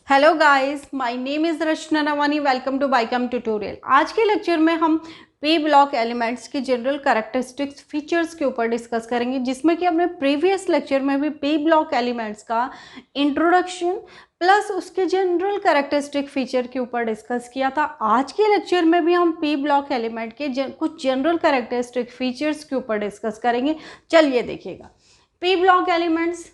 Hello guys, my name is Rachna Nawani. Welcome to Bycom tutorial. आज के lecture में हम पी ब्लॉक एलिमेंट्स की जनरल कैरेक्टरिस्टिक्स फीचर्स के ऊपर डिस्कस करेंगे, जिसमें कि हमने प्रीवियस लेक्चर में भी पी ब्लॉक एलिमेंट्स का इंट्रोडक्शन प्लस उसके जनरल कैरेक्टरिस्टिक फीचर के ऊपर डिस्कस किया था। आज के लेक्चर में भी हम पी ब्लॉक एलिमेंट के कुछ जनरल कैरेक्टरिस्टिक फीचर्स के ऊपर डिस्कस करेंगे। चलिए देखिएगा, P block elements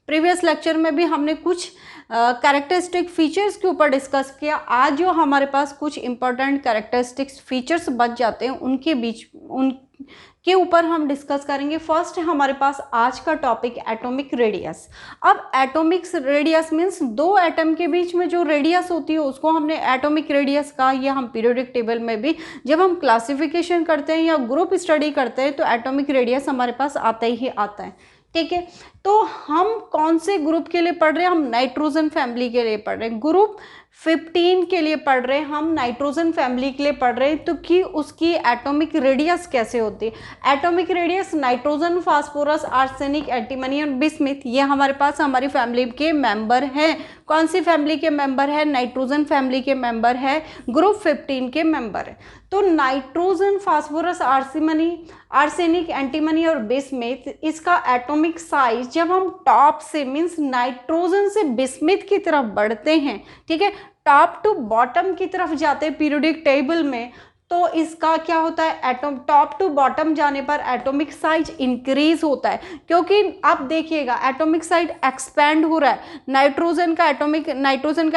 previous lecture में भी हमने कुछ कैरेक्टरिस्टिक फीचर्स के ऊपर डिस्कस किया। आज जो हमारे पास कुछ इंपॉर्टेंट कैरेक्टरिस्टिक्स फीचर्स बच जाते हैं उनके ऊपर हम डिस्कस करेंगे। फर्स्ट हमारे पास आज का टॉपिक एटॉमिक रेडियस। अब एटॉमिक रेडियस मीन्स दो एटम के बीच में जो रेडियस होती है उसको हमने एटॉमिक रेडियस कहा। ये हम पीरियोडिक टेबल में भी जब हम क्लासिफिकेशन करते हैं या ग्रुप स्टडी करते हैं तो एटॉमिक रेडियस हमारे पास आता ही आता है। ठीक है, तो हम कौन से ग्रुप के लिए पढ़ रहे हैं? हम नाइट्रोजन फैमिली के लिए पढ़ रहे हैं। ग्रुप 15 के लिए पढ़ रहे हैं, हम नाइट्रोजन फैमिली के लिए पढ़ रहे हैं। तो कि उसकी एटॉमिक रेडियस कैसे होती है? Atomic radius nitrogen, phosphorus, arsenic, antimony और बिस्मिथ, ये हमारे पास हमारी फैमिली के मेंबर हैं। कौन सी फैमिली के मेंबर है? नाइट्रोजन फैमिली के मेंबर है, ग्रुप 15 के मेंबर है। तो नाइट्रोजन, फास्फोरस, आर्सेनिक, एंटीमनी और बिस्मिथ, इसका एटॉमिक साइज जब हम टॉप से मीन्स नाइट्रोजन से बिस्मिथ की तरफ बढ़ते हैं, ठीक है, टॉप टू बॉटम की तरफ जाते हैं पीरियोडिक टेबल में, तो इसका क्या होता है? एटॉम टॉप टू बॉटम जाने पर एटॉमिक साइज इंक्रीज होता है। क्योंकि अब देखिएगा एटॉमिक साइज एक्सपेंड हो रहा है। नाइट्रोजन का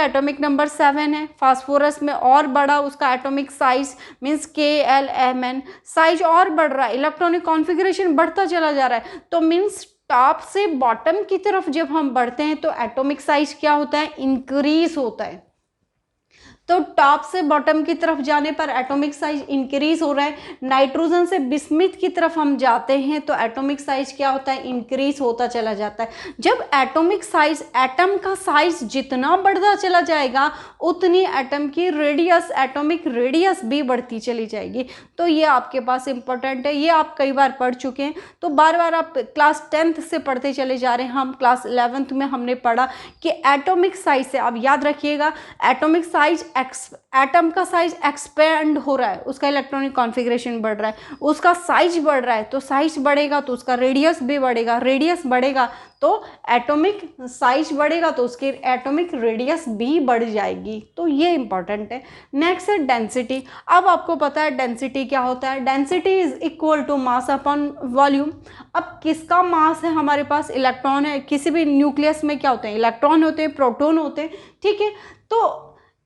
एटॉमिक नंबर 7 है, फास्फोरस में और बड़ा उसका atomic size means KLMN, size और बढ़ रहा है, इलेक्ट्रॉनिक कॉन्फ़िगरेशन बढ़ता चला जा रहा है। तो मीन्स टॉप से बॉटम की तरफ जब हम बढ़ते हैं तो एटॉमिक साइज क्या होता है? इंक्रीज होता है। तो टॉप से बॉटम की तरफ जाने पर एटॉमिक साइज इंक्रीज हो रहा है। नाइट्रोजन से बिस्मिथ की तरफ हम जाते हैं तो एटॉमिक साइज क्या होता है? इंक्रीज होता चला जाता है। जब एटॉमिक साइज, एटम का साइज जितना बढ़ता चला जाएगा उतनी एटम की रेडियस, एटॉमिक रेडियस भी बढ़ती चली जाएगी। तो ये आपके पास इंपॉर्टेंट है, ये आप कई बार पढ़ चुके हैं, तो बार बार आप क्लास 10th से पढ़ते चले जा रहे हैं। हम क्लास 11th में हमने पढ़ा कि एटॉमिक साइज से, आप याद रखिएगा, एटॉमिक साइज एटम का साइज एक्सपेंड हो रहा है, उसका इलेक्ट्रॉनिक कॉन्फ़िगरेशन बढ़ रहा है, उसका साइज बढ़ रहा है, तो साइज बढ़ेगा तो उसका रेडियस भी बढ़ेगा, रेडियस बढ़ेगा तो एटॉमिक साइज बढ़ेगा तो उसकी एटॉमिक रेडियस भी बढ़ जाएगी। तो ये इंपॉर्टेंट है। नेक्स्ट है डेंसिटी। अब आपको पता है डेंसिटी क्या होता है? Density is equal to mass upon volume. अब किसका मास है? हमारे पास इलेक्ट्रॉन है। किसी भी न्यूक्लियस में क्या होते हैं? इलेक्ट्रॉन होते हैं, प्रोटॉन होते हैं, ठीक है। तो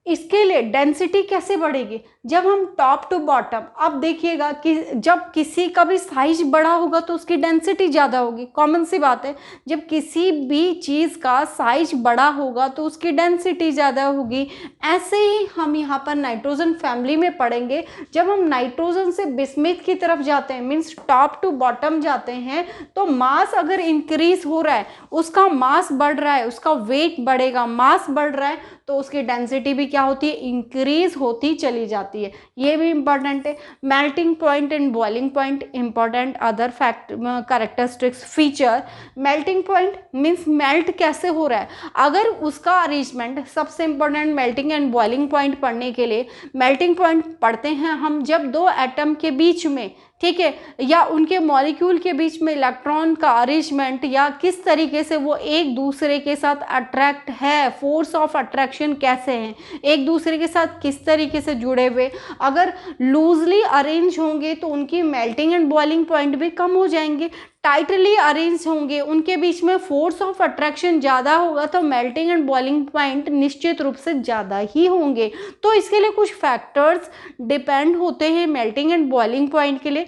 इसके लिए डेंसिटी कैसे बढ़ेगी? जब हम टॉप टू बॉटम, अब देखिएगा कि जब किसी का भी साइज बड़ा होगा तो उसकी डेंसिटी ज़्यादा होगी, कॉमन सी बात है। जब किसी भी चीज़ का साइज बड़ा होगा तो उसकी डेंसिटी ज़्यादा होगी। ऐसे ही हम यहाँ पर नाइट्रोजन फैमिली में पढ़ेंगे। जब हम नाइट्रोजन से बिस्मिथ की तरफ जाते हैं मीन्स टॉप टू बॉटम जाते हैं, तो मास अगर इंक्रीज हो रहा है, उसका मास बढ़ रहा है, उसका वेट बढ़ेगा, मास बढ़ रहा है, तो उसकी डेंसिटी भी क्या होती है? इंक्रीज होती चली जाती है। ये भी इंपॉर्टेंट है। Melting point and boiling point important other fact characteristics feature. Melting point means melt कैसे हो रहा है, अगर उसका अरेंजमेंट, सबसे important melting and boiling point पढ़ने के लिए मेल्टिंग पॉइंट पढ़ते हैं हम जब दो एटम के बीच में, ठीक है, या उनके मॉलिक्यूल के बीच में इलेक्ट्रॉन का अरेंजमेंट या किस तरीके से वो एक दूसरे के साथ अट्रैक्ट है, फोर्स ऑफ अट्रैक्शन कैसे हैं, एक दूसरे के साथ किस तरीके से जुड़े हुए, अगर लूजली अरेंज होंगे तो उनकी मेल्टिंग एंड बॉइलिंग पॉइंट भी कम हो जाएंगे। टाइटली अरेंज होंगे, उनके बीच में फोर्स ऑफ अट्रैक्शन ज़्यादा होगा तो मेल्टिंग एंड बॉइलिंग पॉइंट निश्चित रूप से ज़्यादा ही होंगे। तो इसके लिए कुछ फैक्टर्स डिपेंड होते हैं मेल्टिंग एंड बॉइलिंग पॉइंट के लिए।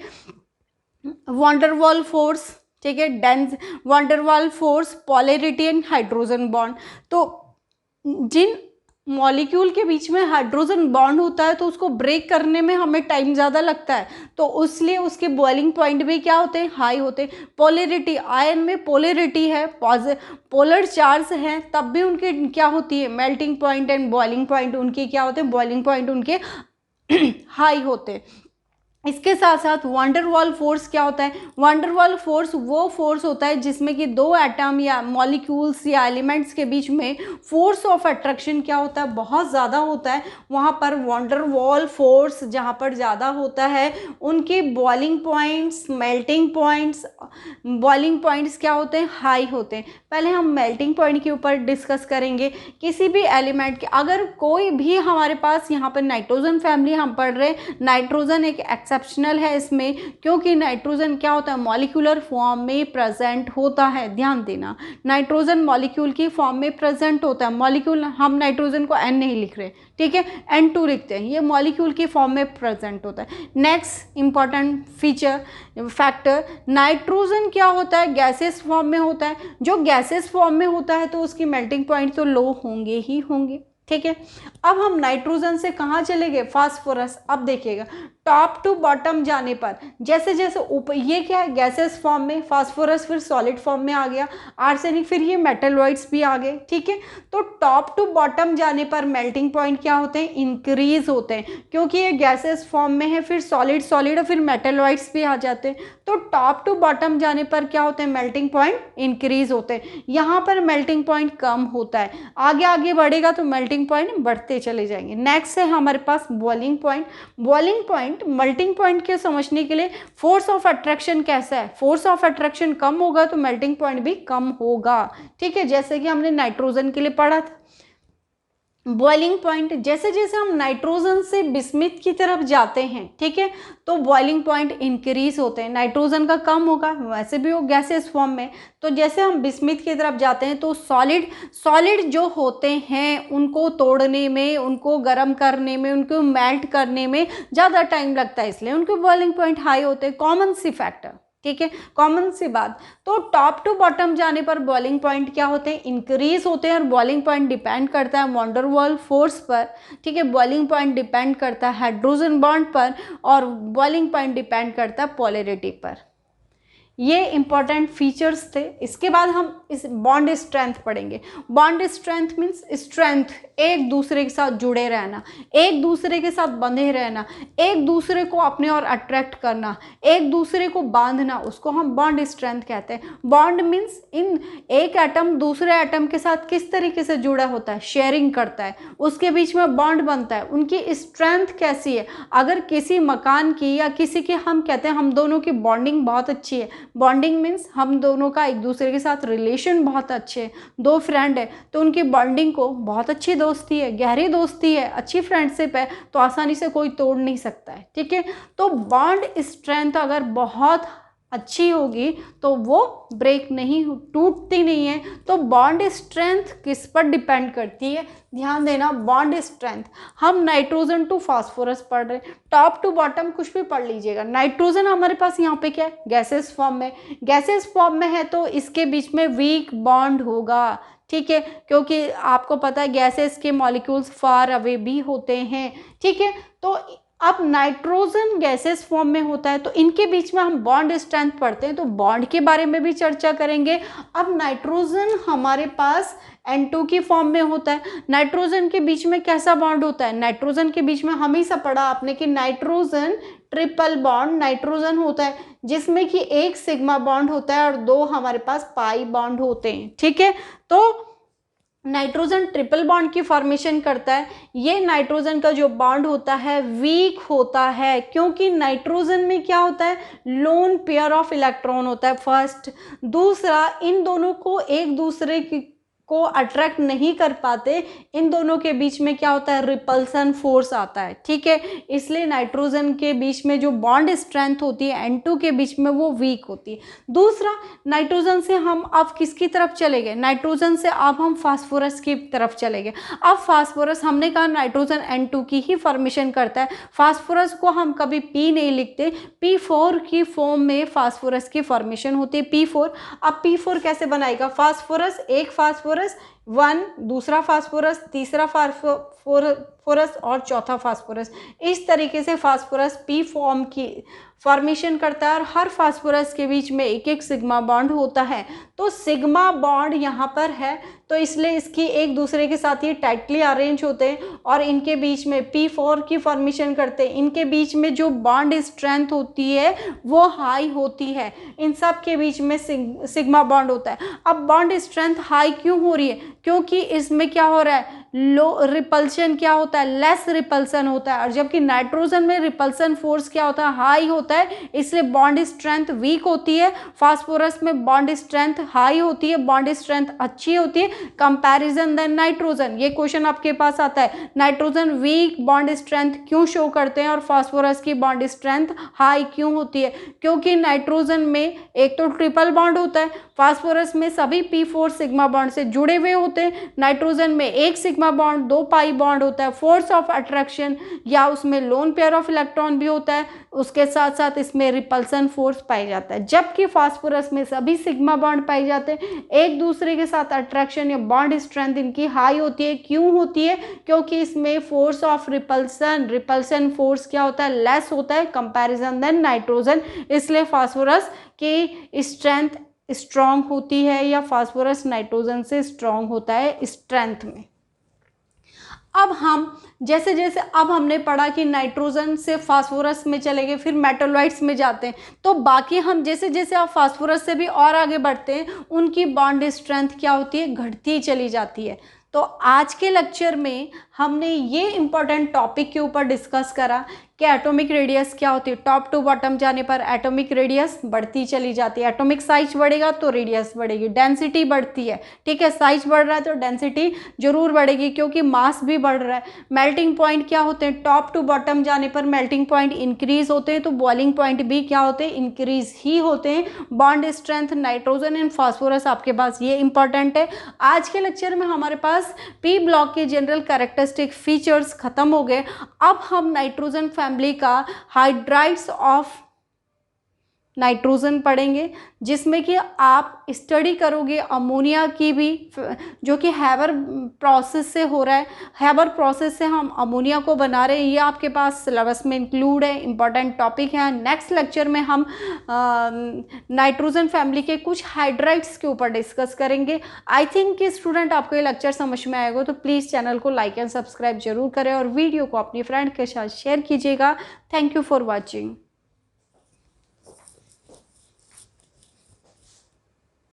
वॉन्डरवॉल फोर्स, ठीक है, van der Waals force, polarity and hydrogen bond. तो जिन मॉलिक्यूल के बीच में हाइड्रोजन बॉन्ड होता है तो उसको ब्रेक करने में हमें टाइम ज़्यादा लगता है, तो इसलिए उसके बॉइलिंग पॉइंट भी क्या होते हैं? हाई होते हैं। पोलैरिटी, आयन में पोलैरिटी है, पोलर चार्ज है, तब भी उनके क्या होती है? Melting point and boiling point उनके क्या होते हैं? बॉइलिंग पॉइंट उनके हाई होते हैं। इसके साथ साथ वंडरवॉल फोर्स क्या होता है? वंडरवॉल फोर्स वो फोर्स होता है जिसमें कि दो एटम या मॉलिक्यूल्स या एलिमेंट्स के बीच में फोर्स ऑफ अट्रैक्शन क्या होता है? बहुत ज़्यादा होता है। वहाँ पर वंडरवॉल फोर्स जहाँ पर ज़्यादा होता है उनके boiling points, melting points, boiling points क्या होते हैं? हाई होते हैं। पहले हम मेल्टिंग पॉइंट के ऊपर डिस्कस करेंगे। किसी भी एलिमेंट के, अगर कोई भी हमारे पास यहाँ पर नाइट्रोजन फैमिली हम पढ़ रहे हैं, नाइट्रोजन एक एक्सेप्शनल है इसमें, क्योंकि नाइट्रोजन क्या होता है? मॉलिक्यूलर फॉर्म में प्रेजेंट होता है। ध्यान देना, नाइट्रोजन मॉलिक्यूल की फॉर्म में प्रेजेंट होता है। मॉलिक्यूल, हम नाइट्रोजन को N नहीं लिख रहे, ठीक है, N2 लिखते हैं। ये मॉलिक्यूल की फॉर्म में प्रेजेंट होता है। Next important feature factor, nitrogen क्या होता है? गैसेस फॉर्म में होता है। जो गैसेस फॉर्म में होता है तो उसकी मेल्टिंग पॉइंट तो लो होंगे ही होंगे, ठीक है। अब हम नाइट्रोजन से कहाँ चले गए? फास्फोरस। अब देखिएगा, टॉप टू बॉटम जाने पर जैसे जैसे ऊपर, ये क्या है? गैसेस फॉर्म में, फास्फोरस फिर सॉलिड फॉर्म में आ गया, आर्सेनिक, फिर ये मेटलॉइड्स भी आ गए, ठीक है। तो टॉप टू बॉटम जाने पर मेल्टिंग पॉइंट क्या होते हैं? इंक्रीज होते हैं, क्योंकि ये गैसेस फॉर्म में है, फिर सॉलिड सॉलिड और फिर मेटलॉइड्स भी आ जाते हैं। तो टॉप टू बॉटम जाने पर क्या होते हैं? मेल्टिंग पॉइंट इंक्रीज होते हैं। यहाँ पर मेल्टिंग पॉइंट कम होता है, आगे आगे बढ़ेगा तो मेल्टिंग पॉइंट बढ़ते चले जाएंगे। नेक्स्ट है हमारे पास boiling point. Boiling point, melting point के समझने के लिए, फोर्स ऑफ अट्रैक्शन कैसा है? फोर्स ऑफ अट्रैक्शन कम होगा तो मेल्टिंग पॉइंट भी कम होगा, ठीक है, जैसे कि हमने नाइट्रोजन के लिए पढ़ा था। बॉइलिंग पॉइंट, जैसे जैसे हम नाइट्रोजन से बिस्मिथ की तरफ जाते हैं, ठीक है, तो बॉइलिंग पॉइंट इंक्रीज होते हैं। नाइट्रोजन का कम होगा, वैसे भी वो गैसेस फॉर्म में, तो जैसे हम बिस्मिथ की तरफ जाते हैं तो सॉलिड जो होते हैं उनको तोड़ने में, उनको गर्म करने में, उनको मेल्ट करने में ज़्यादा टाइम लगता है, इसलिए उनके बॉइलिंग पॉइंट हाई होते हैं। कॉमन सी फैक्टर, ठीक है, कॉमन सी बात। तो टॉप टू बॉटम जाने पर बॉइलिंग पॉइंट क्या होते हैं? इंक्रीज होते हैं। और बॉइलिंग पॉइंट डिपेंड करता है वंडरवॉल फोर्स पर, ठीक है, बॉइलिंग पॉइंट डिपेंड करता है हाइड्रोजन बॉन्ड पर, और बॉइलिंग पॉइंट डिपेंड करता है पोलैरिटी पर। ये इंपॉर्टेंट फीचर्स थे। इसके बाद हम इस बॉन्ड स्ट्रेंथ पढ़ेंगे। बॉन्ड स्ट्रेंथ मीन्स स्ट्रेंथ, एक दूसरे के साथ जुड़े रहना, एक दूसरे के साथ बंधे रहना, एक दूसरे को अपने और अट्रैक्ट करना, एक दूसरे को बांधना, उसको हम बॉन्ड स्ट्रेंथ कहते हैं। बॉन्ड मीन्स इन एक एटम दूसरे एटम के साथ किस तरीके से जुड़ा होता है? शेयरिंग करता है, उसके बीच में बॉन्ड बनता है। उनकी स्ट्रेंथ कैसी है? अगर किसी मकान की या किसी की, हम कहते हैं हम दोनों की बॉन्डिंग बहुत अच्छी है। बॉन्डिंग मीन्स हम दोनों का एक दूसरे के साथ रिलेशन बहुत अच्छे, दो फ्रेंड है तो उनकी बॉन्डिंग को, बहुत अच्छी दोस्ती है, गहरी दोस्ती है, अच्छी फ्रेंडशिप है, तो आसानी से कोई तोड़ नहीं सकता है, ठीक है। तो बॉन्ड स्ट्रेंथ अगर बहुत अच्छी होगी तो वो ब्रेक नहीं, टूटती नहीं है। तो बॉन्ड स्ट्रेंथ किस पर डिपेंड करती है? ध्यान देना, बॉन्ड स्ट्रेंथ। हम नाइट्रोजन टू फास्फोरस पढ़ रहे हैं, टॉप टू बॉटम कुछ भी पढ़ लीजिएगा। नाइट्रोजन हमारे पास यहाँ पे क्या है? गैसेस फॉर्म में, गैसेस फॉर्म में है तो इसके बीच में वीक बॉन्ड होगा, ठीक है, क्योंकि आपको पता है गैसेस के मॉलिक्यूल्स फार अवे भी होते हैं, ठीक है। तो अब नाइट्रोजन गैसेस फॉर्म में होता है तो इनके बीच में हम बॉन्ड स्ट्रेंथ पढ़ते हैं, तो बॉन्ड के बारे में भी चर्चा करेंगे। अब नाइट्रोजन हमारे पास N2 की फॉर्म में होता है। नाइट्रोजन के बीच में कैसा बॉन्ड होता है? नाइट्रोजन के बीच में हमेशा पढ़ा आपने कि नाइट्रोजन ट्रिपल बॉन्ड नाइट्रोजन होता है, जिसमें कि एक सिग्मा बॉन्ड होता है और दो हमारे पास पाई बॉन्ड होते हैं, ठीक है। तो नाइट्रोजन ट्रिपल बॉन्ड की फॉर्मेशन करता है। ये नाइट्रोजन का जो बॉन्ड होता है वीक होता है, क्योंकि नाइट्रोजन में क्या होता है? लोन पेयर ऑफ इलेक्ट्रॉन होता है फर्स्ट। दूसरा, इन दोनों को एक दूसरे को अट्रैक्ट नहीं कर पाते, इन दोनों के बीच में क्या होता है? रिपल्सन फोर्स आता है, ठीक है। इसलिए नाइट्रोजन के बीच में जो बॉन्ड स्ट्रेंथ होती है N2 के बीच में वो वीक होती है। दूसरा, नाइट्रोजन से हम अब किसकी तरफ चले गए? नाइट्रोजन से अब हम फास्फोरस की तरफ चले गए। अब फास्फोरस, हमने कहा नाइट्रोजन N2 की ही फॉर्मेशन करता है, फास्फोरस को हम कभी P नहीं लिखते, P4 की फॉर्म में फास्फोरस की फॉर्मेशन होती है, P4। अब P4 कैसे बनाएगा? फास्फोरस, एक फास्फोरस 1, दूसरा फास्फोरस, तीसरा फास्फोरस और चौथा फास्फोरस। इस तरीके से फास्फोरस पी फॉर्म की फॉर्मेशन करता है और हर फास्फोरस के बीच में एक एक सिग्मा बॉन्ड होता है। तो सिग्मा बॉन्ड यहाँ पर है तो इसलिए इसकी एक दूसरे के साथ ये टाइटली अरेंज होते हैं और इनके बीच में P4 की फॉर्मेशन करते हैं। इनके बीच में जो बॉन्ड स्ट्रेंथ होती है वो हाई होती है, इन सब के बीच में सिग्मा बॉन्ड होता है। अब बॉन्ड स्ट्रेंथ हाई क्यों हो रही है? क्योंकि इसमें क्या हो रहा है, लो रिपल्शन क्या होता है, लेस रिपल्सन होता है, और जबकि नाइट्रोजन में रिपल्सन फोर्स क्या होता है, हाई होता है, इसलिए बॉन्ड स्ट्रेंथ वीक होती है। फास्फोरस में बॉन्ड स्ट्रेंथ हाई होती है, बॉन्ड स्ट्रेंथ अच्छी होती है कंपैरिजन देन नाइट्रोजन। ये क्वेश्चन आपके पास आता है, नाइट्रोजन वीक बॉन्ड स्ट्रेंथ क्यों शो करते हैं और फास्फोरस की बॉन्ड स्ट्रेंथ हाई क्यों होती है? क्योंकि नाइट्रोजन में एक तो ट्रिपल बॉन्ड होता है, फास्फोरस में सभी P4 सिग्मा बॉन्ड से जुड़े हुए होते हैं, नाइट्रोजन में एक सिग्मा बॉन्ड 2 पाई बॉन्ड होता है, फोर्स ऑफ अट्रैक्शन या उसमें लोन पेयर ऑफ इलेक्ट्रॉन भी होता है, उसके साथ साथ इसमें रिपल्सन फोर्स पाई जाता है। जबकि फास्फोरस में सभी सिग्मा बॉन्ड पाए जाते हैं, एक दूसरे के साथ अट्रैक्शन या बॉन्ड स्ट्रेंथ इनकी हाई होती है। क्यों होती है? क्योंकि इसमें फोर्स ऑफ रिपल्सन फोर्स क्या होता है, लेस होता है कंपैरिजन देन नाइट्रोजन, इसलिए फास्फोरस की स्ट्रेंथ स्ट्रॉन्ग होती है या फास्फोरस नाइट्रोजन से स्ट्रॉन्ग होता है स्ट्रेंथ में। अब हम जैसे जैसे अब हमने पढ़ा कि नाइट्रोजन से फास्फोरस में चले गए, फिर मेटालॉइड्स में जाते हैं, तो बाकी हम जैसे जैसे आप फास्फोरस से भी और आगे बढ़ते हैं उनकी बॉन्ड स्ट्रेंथ क्या होती है, घटती चली जाती है। तो आज के लेक्चर में हमने ये इंपॉर्टेंट टॉपिक के ऊपर डिस्कस करा कि एटॉमिक रेडियस क्या होती है। टॉप टू बॉटम जाने पर एटॉमिक रेडियस बढ़ती चली जाती है, एटॉमिक साइज बढ़ेगा तो रेडियस बढ़ेगी, डेंसिटी बढ़ती है, ठीक है, साइज बढ़ रहा है तो डेंसिटी जरूर बढ़ेगी क्योंकि मास भी बढ़ रहा है। मेल्टिंग पॉइंट क्या होते हैं, टॉप टू बॉटम जाने पर मेल्टिंग पॉइंट इंक्रीज होते हैं तो बॉइलिंग पॉइंट भी क्या होते हैं, इंक्रीज ही होते हैं। Bond strength nitrogen and phosphorus आपके पास ये इंपॉर्टेंट है। आज के लेक्चर में हमारे पास पी ब्लॉक के जनरल कैरेक्टरिस्टिक फीचर्स खत्म हो गए। अब हम नाइट्रोजन फैमिली का हाइड्राइड्स ऑफ नाइट्रोजन पढ़ेंगे, जिसमें कि आप स्टडी करोगे अमोनिया की भी, जो कि हैबर प्रोसेस से हो रहा है। हैबर प्रोसेस से हम अमोनिया को बना रहे हैं, ये आपके पास सिलेबस में इंक्लूड है, इंपॉर्टेंट टॉपिक है। नेक्स्ट लेक्चर में हम नाइट्रोजन फैमिली के कुछ हाइड्राइड्स के ऊपर डिस्कस करेंगे। आई थिंक कि स्टूडेंट आपको ये लेक्चर समझ में आएगा, तो प्लीज़ चैनल को लाइक एंड सब्सक्राइब जरूर करें और वीडियो को अपनी फ्रेंड के साथ शेयर कीजिएगा। Thank you for watching.